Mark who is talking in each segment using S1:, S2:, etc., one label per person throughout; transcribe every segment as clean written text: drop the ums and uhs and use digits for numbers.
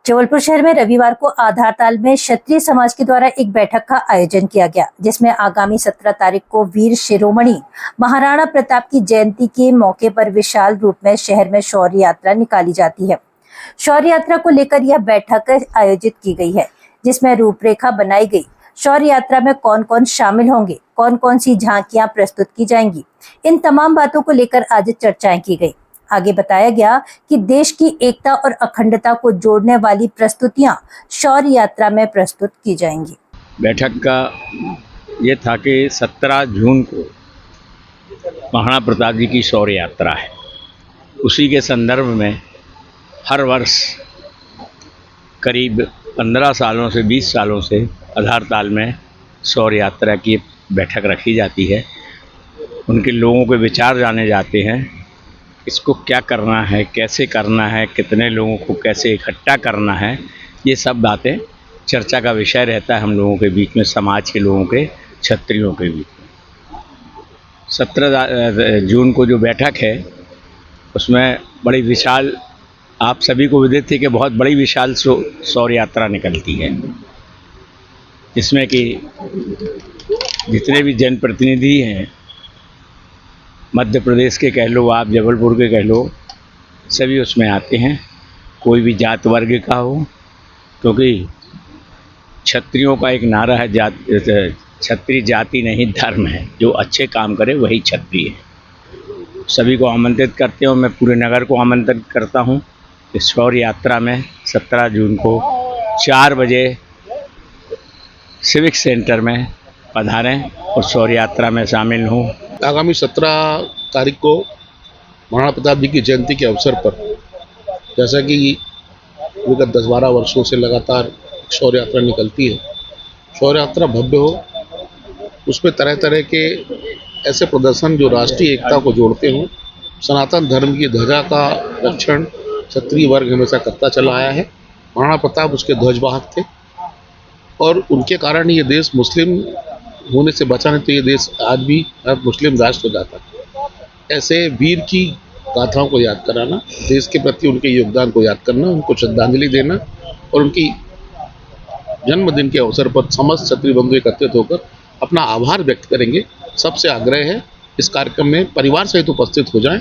S1: जबलपुर शहर में रविवार को आधारताल में क्षत्रिय समाज के द्वारा एक बैठक का आयोजन किया गया, जिसमें आगामी 17 तारीख को वीर शिरोमणि महाराणा प्रताप की जयंती के मौके पर विशाल रूप में शहर में शौर्य यात्रा निकाली जाती है। शौर्य यात्रा को लेकर यह बैठक आयोजित की गई है, जिसमें रूपरेखा बनाई गई। शौर्य यात्रा में कौन कौन शामिल होंगे, कौन कौन सी झांकियां प्रस्तुत की जाएंगी, इन तमाम बातों को लेकर आज चर्चाएं की गई। आगे बताया गया कि देश की एकता और अखंडता को जोड़ने वाली प्रस्तुतियां शौर्य यात्रा में प्रस्तुत की जाएंगी।
S2: बैठक का ये था कि 17 जून को महाराणा प्रताप जी की शौर्य यात्रा है। उसी के संदर्भ में हर वर्ष करीब 15 सालों से 20 सालों से आधारताल में शौर्य यात्रा की बैठक रखी जाती है। उनके लोगों के विचार जाने जाते हैं, इसको क्या करना है, कैसे करना है, कितने लोगों को कैसे इकट्ठा करना है, ये सब बातें चर्चा का विषय रहता है हम लोगों के बीच में, समाज के लोगों के, क्षत्रियों के बीच में। 17 जून को जो बैठक है उसमें बड़ी विशाल, आप सभी को विदित थी कि बहुत बड़ी विशाल शौर्य यात्रा निकलती है, जिसमें कि जितने भी जनप्रतिनिधि हैं, मध्य प्रदेश के कह लो, आप जबलपुर के कह लो, सभी उसमें आते हैं। कोई भी जात वर्ग का हो, क्योंकि क्षत्रियों का एक नारा है, क्षत्रिय जाति नहीं धर्म है, जो अच्छे काम करे वही क्षत्रिय है। सभी को आमंत्रित करते हो, मैं पूरे नगर को आमंत्रित करता हूँ इस शौर्य यात्रा में 17 जून को 4 बजे सिविक सेंटर में पधारें और शौर्य यात्रा में शामिल हों।
S3: आगामी 17 तारीख को महाराणा प्रताप जी की जयंती के अवसर पर, जैसा कि विगत 10-12 वर्षों से लगातार शौर्य यात्रा निकलती है, शौर्य यात्रा भव्य हो, उसमें तरह तरह के ऐसे प्रदर्शन जो राष्ट्रीय एकता को जोड़ते हों। सनातन धर्म की ध्वजा का रक्षण क्षत्रिय वर्ग हमेशा करता चला आया है। महाराणा प्रताप उसके ध्वजवाहक थे और उनके कारण ये देश मुस्लिम होने से बचा, नहीं तो ये देश आज भी मुस्लिम राष्ट्र हो जाता है। ऐसे वीर की गाथाओं को याद कराना, देश के प्रति उनके योगदान को याद करना, उनको श्रद्धांजलि देना और उनकी जन्मदिन के अवसर पर समस्त क्षत्रिय बंधु एकत्रित होकर अपना आभार व्यक्त करेंगे। सबसे आग्रह है इस कार्यक्रम में परिवार सहित उपस्थित हो जाएं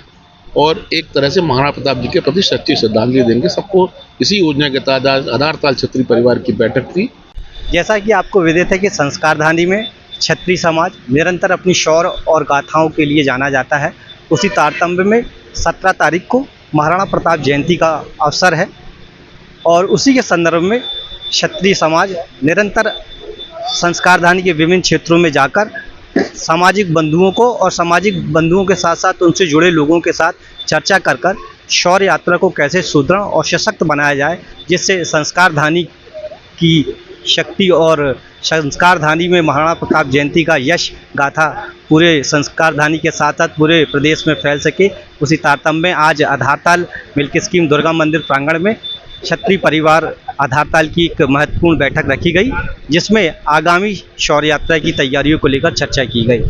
S3: और एक तरह से महाराणा प्रताप जी के प्रति सच्ची श्रद्धांजलि देंगे। सबको इसी योजना के तहत आधारताल क्षत्रिय परिवार की बैठक थी।
S4: जैसा कि आपको विदित है कि संस्कारधानी में क्षत्रिय समाज निरंतर अपनी शौर्य और गाथाओं के लिए जाना जाता है। उसी तारतम्य में 17 तारीख को महाराणा प्रताप जयंती का अवसर है और उसी के संदर्भ में क्षत्रिय समाज निरंतर संस्कारधानी के विभिन्न क्षेत्रों में जाकर सामाजिक बंधुओं को और सामाजिक बंधुओं के साथ साथ उनसे जुड़े लोगों के साथ चर्चा कर कर शौर्य यात्रा को कैसे सुदृढ़ और सशक्त बनाया जाए, जिससे संस्कारधानी की शक्ति और संस्कारधानी में महाराणा प्रताप जयंती का यश गाथा पूरे संस्कारधानी के साथ साथ पूरे प्रदेश में फैल सके। उसी तारतम्य में आज आधारताल मिल्क स्कीम दुर्गा मंदिर प्रांगण में क्षत्रिय परिवार आधारताल की एक महत्वपूर्ण बैठक रखी गई, जिसमें आगामी शौर्य यात्रा की तैयारियों को लेकर चर्चा की गई।